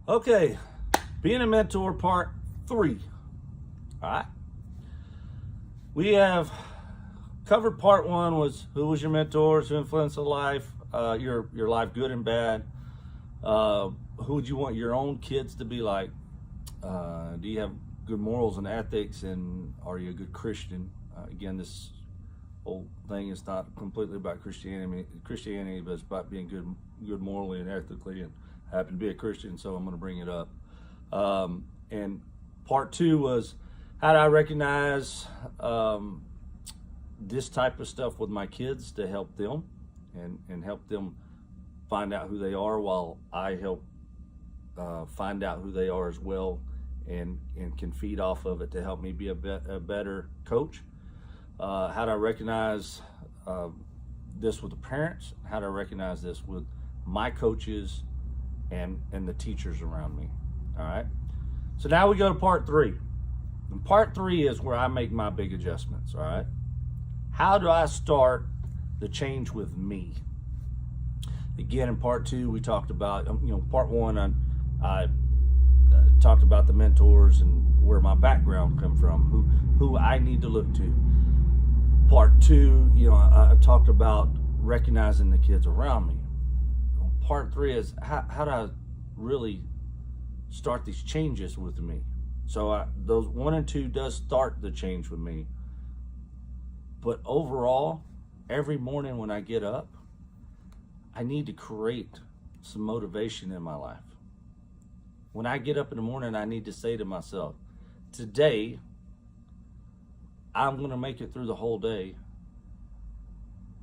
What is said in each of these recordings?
Okay, being a mentor part 3. All right. We have covered part 1 was who was your mentors, who influenced your life, your life, good and bad. Who would you want your own kids to be like? Do you have good morals and ethics, and are you a good Christian? Again, this whole thing is not completely about Christianity, but it's about being good morally and ethically, and I happen to be a Christian, so I'm going to bring it up. And part 2 was how do I recognize this type of stuff with my kids to help them and help them find out who they are, while I help find out who they are as well, and can feed off of it to help me be a better coach. How do I recognize this with the parents? How do I recognize this with my coaches and the teachers around me? All right. So now we go to part 3. And part 3 is where I make my big adjustments. All right. How do I start the change with me? Again, in part 2, we talked about, part 1, I talked about the mentors and where my background come from, who I need to look to. Part 2, I talked about recognizing the kids around me. Part 3 is how do I really start these changes with me? So those 1 and 2 does start the change with me. But overall, every morning when I get up, I need to create some motivation in my life. When I get up in the morning, I need to say to myself, today, I'm going to make it through the whole day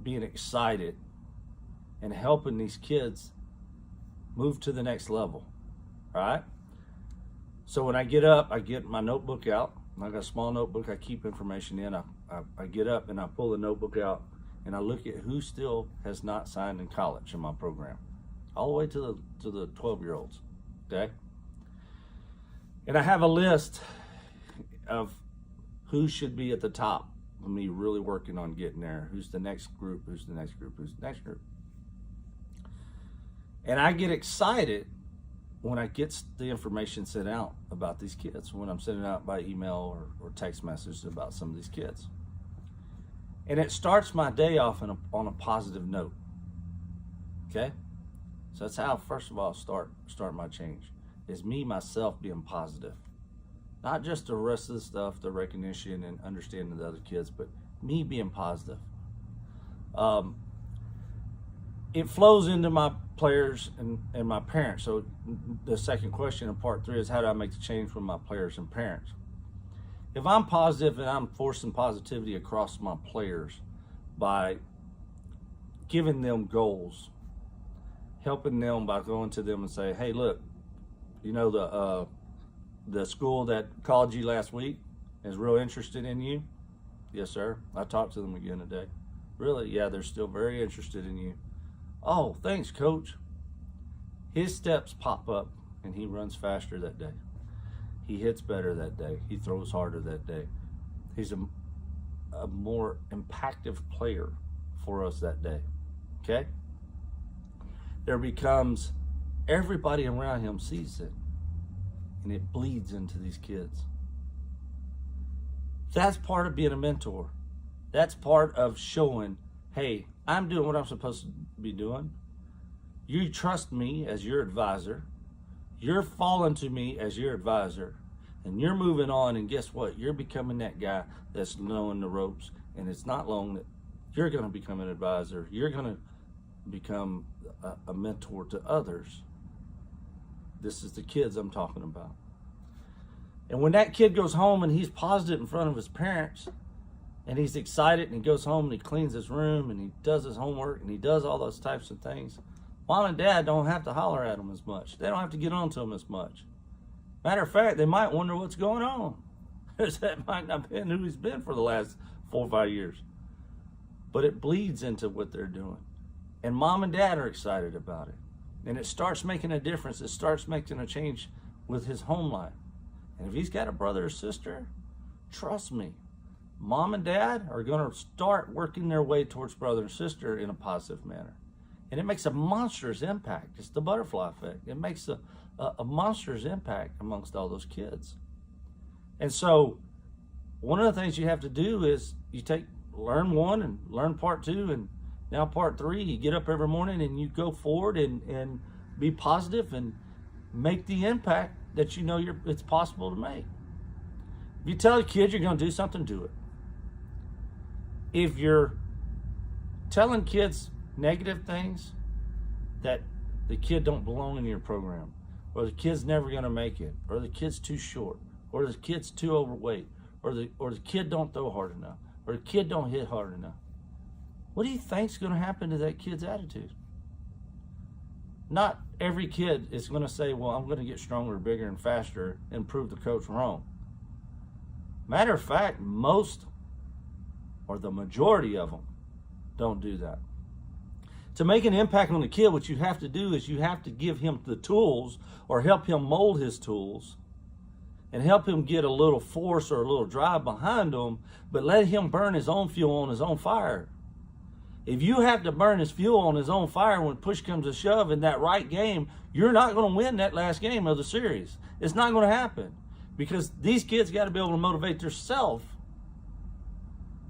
being excited and helping these kids move to the next level. All right? So when I get up, I get my notebook out. I got a small notebook. I keep information in. I get up and I pull the notebook out and I look at who still has not signed in college in my program, all the way to the 12-year-olds. Okay? And I have a list of who should be at the top of me really working on getting there. Who's the next group? Who's the next group? Who's the next group? And I get excited when I get the information sent out about these kids, when I'm sending out by email or text messages about some of these kids. And it starts my day off on a positive note. Okay? So that's how, first of all, start my change, is me, myself, being positive. Not just the rest of the stuff, the recognition and understanding the other kids, but me being positive. It flows into my players and my parents. So the second question in part 3 is how do I make the change with my players and parents? If I'm positive and I'm forcing positivity across my players by giving them goals, helping them by going to them and say, hey, look, the school that called you last week is real interested in you. Yes, sir. I talked to them again today. Really? Yeah, they're still very interested in you. Oh, thanks, coach. His steps pop up and he runs faster that day. He hits better that day. He throws harder that day. He's a more impactful player for us that day. Okay? There becomes, everybody around him sees it, and it bleeds into these kids. That's part of being a mentor. That's part of showing, hey, I'm doing what I'm supposed to be doing. You trust me as your advisor. You're falling to me as your advisor. And you're moving on, and guess what? You're becoming that guy that's knowing the ropes. And it's not long that you're going to become an advisor. You're going to become a mentor to others. This is the kids I'm talking about. And when that kid goes home and he's positive in front of his parents, and he's excited, and he goes home and he cleans his room and he does his homework and he does all those types of things, mom and dad don't have to holler at him as much. They don't have to get on to him as much. Matter of fact, they might wonder what's going on. That might not have been who he's been for the last 4 or 5 years. But it bleeds into what they're doing. And mom and dad are excited about it. And it starts making a difference. It starts making a change with his home life. And if he's got a brother or sister, trust me, mom and dad are going to start working their way towards brother and sister in a positive manner. And it makes a monstrous impact. It's the butterfly effect. It makes a monstrous impact amongst all those kids. And so one of the things you have to do is you learn 1 and learn part 2, and now part 3, you get up every morning and you go forward and be positive and make the impact that you know it's possible to make. If you tell a kid you're going to do something, do it. If you're telling kids negative things, that the kid don't belong in your program, or the kid's never going to make it, or the kid's too short, or the kid's too overweight, or the kid don't throw hard enough, or the kid don't hit hard enough, what do you think's going to happen to that kid's attitude? Not every kid is going to say, well, I'm going to get stronger, bigger, and faster and prove the coach wrong. Matter of fact, most or the majority of them don't do that. To make an impact on the kid, what you have to do is you have to give him the tools or help him mold his tools and help him get a little force or a little drive behind him, but let him burn his own fuel on his own fire. If you have to burn his fuel on his own fire when push comes to shove in that right game, you're not going to win that last game of the series. It's not going to happen because these kids got to be able to motivate themselves.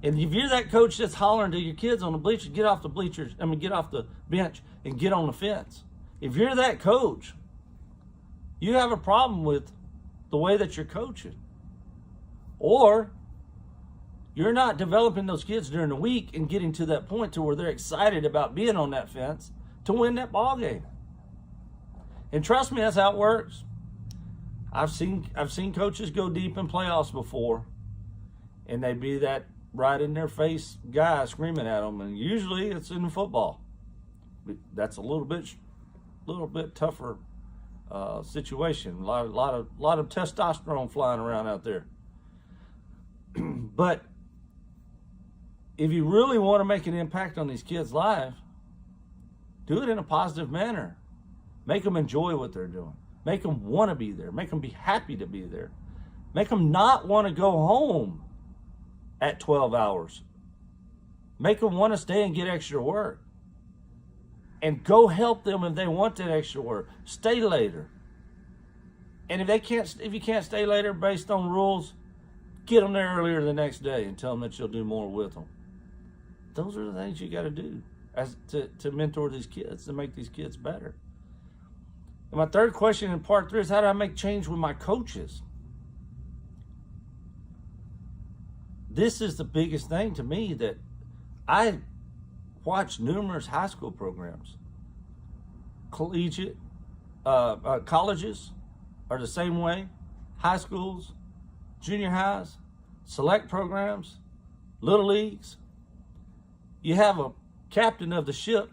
And if you're that coach that's hollering to your kids on the bleachers, get off the bench and get on the fence. If you're that coach, you have a problem with the way that you're coaching. Or you're not developing those kids during the week and getting to that point to where they're excited about being on that fence to win that ball game. And trust me, that's how it works. I've seen coaches go deep in playoffs before, and they be that right in their face guy screaming at them, and usually it's in football. That's a little bit tougher situation. A lot of testosterone flying around out there. But if you really want to make an impact on these kids' lives, do it in a positive manner. Make them enjoy what they're doing. Make them want to be there. Make them be happy to be there. Make them not want to go home at 12 hours. Make them want to stay and get extra work. And go help them if they want that extra work. Stay later. And if you can't stay later based on rules, get them there earlier the next day and tell them that you'll do more with them. Those are the things you got to do to mentor these kids, to make these kids better. And my third question in part 3 is, how do I make change with my coaches? This is the biggest thing to me, that I watch numerous high school programs. Collegiate, colleges are the same way. High schools, junior highs, select programs, little leagues. You have a captain of the ship,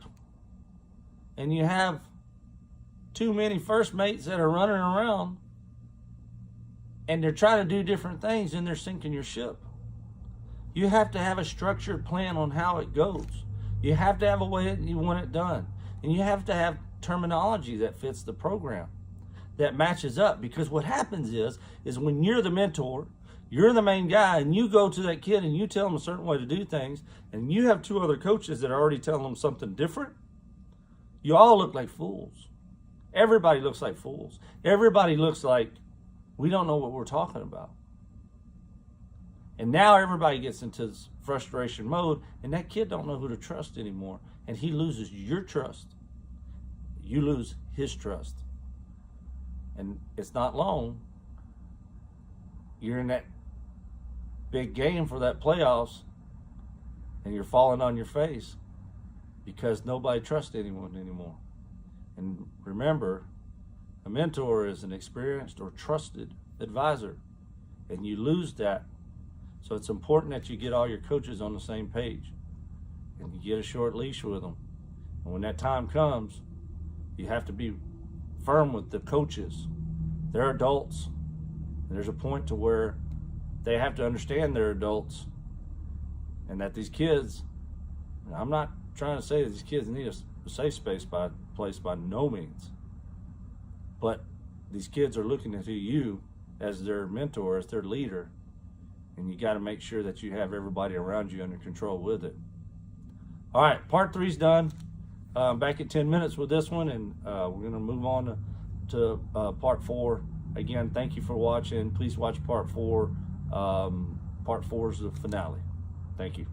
and you have too many first mates that are running around, and they're trying to do different things, and they're sinking your ship. You have to have a structured plan on how it goes. You have to have a way that you want it done. And you have to have terminology that fits the program, that matches up. Because what happens is when you're the mentor, you're the main guy, and you go to that kid and you tell them a certain way to do things, and you have 2 other coaches that are already telling them something different, you all look like fools. Everybody looks like fools. Everybody looks like we don't know what we're talking about. And now everybody gets into this frustration mode, and that kid don't know who to trust anymore. And he loses your trust. You lose his trust. And it's not long. You're in that big game for that playoffs, and you're falling on your face because nobody trusts anyone anymore. And remember, a mentor is an experienced or trusted advisor, and you lose that. So it's important that you get all your coaches on the same page and you get a short leash with them. And when that time comes, you have to be firm with the coaches. They're adults. And there's a point to where they have to understand they're adults, and that these kids, and I'm not trying to say that these kids need a safe place by no means, but these kids are looking at you as their mentor, as their leader, and you got to make sure that you have everybody around you under control with it. All right, part 3's done. back at 10 minutes with this one, and we're going to move on to part 4. Again, thank you for watching. Please watch part 4. Part 4 is the finale. Thank you.